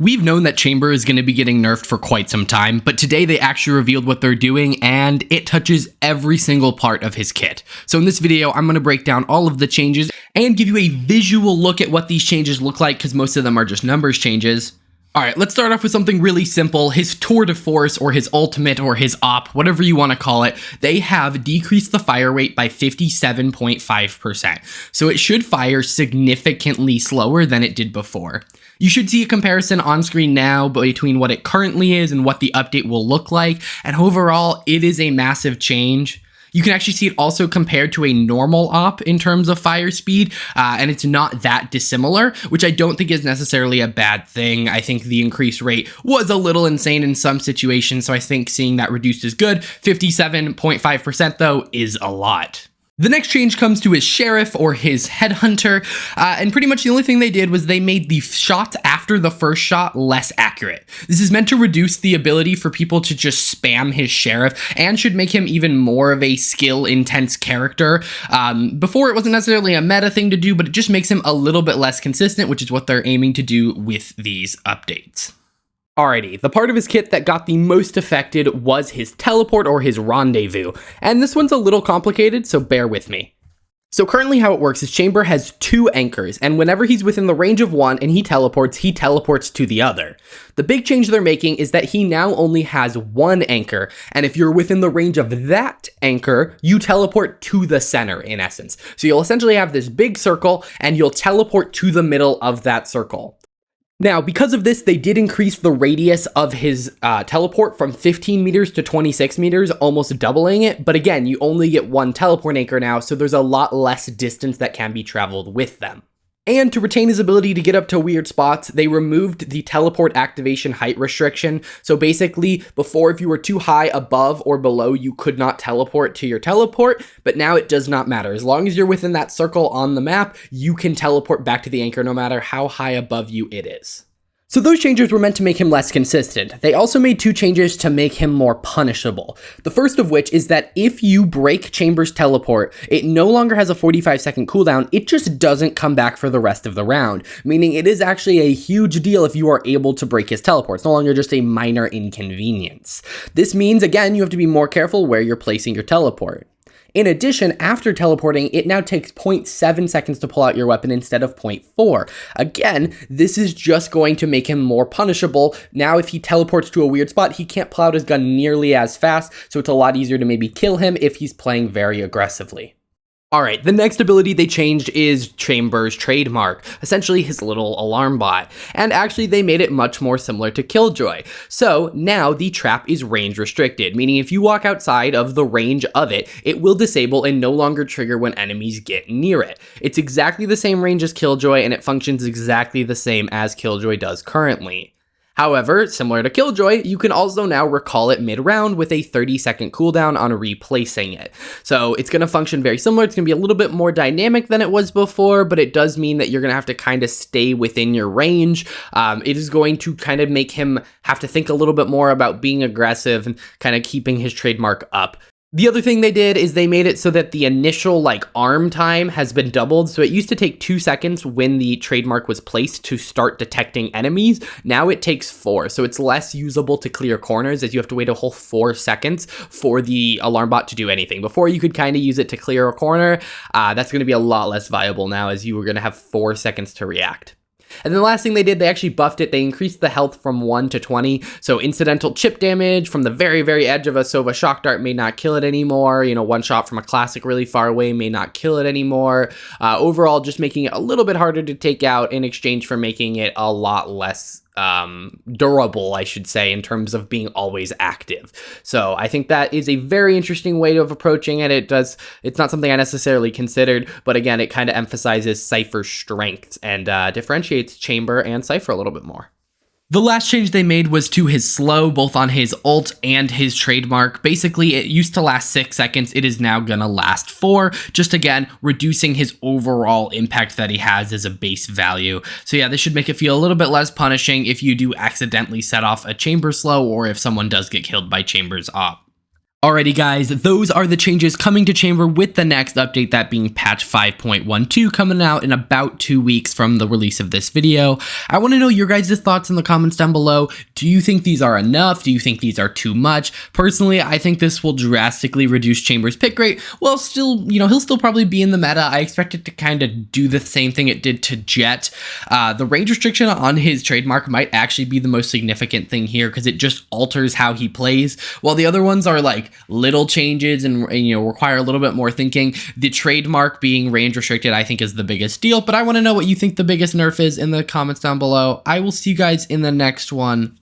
We've known that Chamber is going to be getting nerfed for quite some time, but today they actually revealed what they're doing, and it touches every single part of his kit. So in this video, I'm going to break down all of the changes and give you a visual look at what these changes look like, because most of them are just numbers changes. Alright, let's start off with something really simple. His tour de force, or his ultimate, or his op, whatever you want to call it, they have decreased the fire rate by 57.5%. So it should fire significantly slower than it did before. You should see a comparison on screen now between what it currently is and what the update will look like, and overall, it is a massive change. You can actually see it also compared to a normal op in terms of fire speed, and it's not that dissimilar, which I don't think is necessarily a bad thing. I think the increased rate was a little insane in some situations, so I think seeing that reduced is good. 57.5% though is a lot. The next change comes to his sherrif, or his headhunter, and pretty much the only thing they did was they made the shots after the first shot less accurate. This is meant to reduce the ability for people to just spam his sherrif, and should make him even more of a skill-intense character. Before it wasn't necessarily a meta thing to do, but it just makes him a little bit less consistent, which is what they're aiming to do with these updates. Alrighty, the part of his kit that got the most affected was his teleport, or his rendezvous, and this one's a little complicated, so bear with me. So currently how it works is Chamber has two anchors, and whenever he's within the range of one and he teleports to the other. The big change they're making is that he now only has one anchor, and if you're within the range of that anchor, you teleport to the center, in essence. So you'll essentially have this big circle, and you'll teleport to the middle of that circle. Now, because of this, they did increase the radius of his teleport from 15 meters to 26 meters, almost doubling it. But again, you only get one teleport anchor now, so there's a lot less distance that can be traveled with them. And to retain his ability to get up to weird spots, they removed the teleport activation height restriction. So basically, before, if you were too high above or below, you could not teleport to your teleport, but now it does not matter. As long as you're within that circle on the map, you can teleport back to the anchor no matter how high above you it is. So those changes were meant to make him less consistent. They also made two changes to make him more punishable. The first of which is that if you break Chamber's teleport, it no longer has a 45-second cooldown, it just doesn't come back for the rest of the round, meaning it is actually a huge deal if you are able to break his teleport. It's no longer just a minor inconvenience. This means, again, you have to be more careful where you're placing your teleport. In addition, after teleporting, it now takes 0.7 seconds to pull out your weapon instead of 0.4. Again, this is just going to make him more punishable. Now, if he teleports to a weird spot, he can't pull out his gun nearly as fast, so it's a lot easier to maybe kill him if he's playing very aggressively. Alright, the next ability they changed is Chamber's Trademark, essentially his little alarm bot, and actually they made it much more similar to Killjoy. So now the trap is range restricted, meaning if you walk outside of the range of it, it will disable and no longer trigger when enemies get near it. It's exactly the same range as Killjoy, and it functions exactly the same as Killjoy does currently. However, similar to Killjoy, you can also now recall it mid-round with a 30-second cooldown on replacing it. So it's going to function very similar. It's going to be a little bit more dynamic than it was before, but it does mean that you're going to have to kind of stay within your range. It is going to kind of make him have to think a little bit more about being aggressive and kind of keeping his trademark up. The other thing they did is they made it so that the initial arm time has been doubled. So it used to take 2 seconds when the trademark was placed to start detecting enemies. Now it takes 4. So it's less usable to clear corners, as you have to wait a whole 4 seconds for the alarm bot to do anything. Before, you could kind of use it to clear a corner. That's going to be a lot less viable now, as you were going to have 4 seconds to react. And then the last thing they did, they actually buffed it. They increased the health from 1 to 20. So incidental chip damage from the very, very edge of a Sova shock dart may not kill it anymore. One shot from a classic really far away may not kill it anymore. Overall, just making it a little bit harder to take out in exchange for making it a lot less durable, I should say, in terms of being always active. So I think that is a very interesting way of approaching it. It's not something I necessarily considered, but again, it kind of emphasizes Cypher's strengths and differentiates Chamber and Cypher a little bit more. The last change they made was to his slow, both on his ult and his trademark. Basically, it used to last 6 seconds. It is now gonna last 4, just again, reducing his overall impact that he has as a base value. So yeah, this should make it feel a little bit less punishing if you do accidentally set off a Chamber slow, or if someone does get killed by Chamber's op. Alrighty guys, those are the changes coming to Chamber with the next update, that being patch 5.12, coming out in about 2 weeks from the release of this video. I want to know your guys' thoughts in the comments down below. Do you think these are enough? Do you think these are too much? Personally, I think this will drastically reduce Chamber's pick rate. Well, still, he'll still probably be in the meta. I expect it to kind of do the same thing it did to Jet. The range restriction on his trademark might actually be the most significant thing here, because it just alters how he plays, while the other ones are like little changes and require a little bit more thinking. The trademark being range restricted, I think, is the biggest deal, but I want to know what you think the biggest nerf is in the comments down below. I will see you guys in the next one.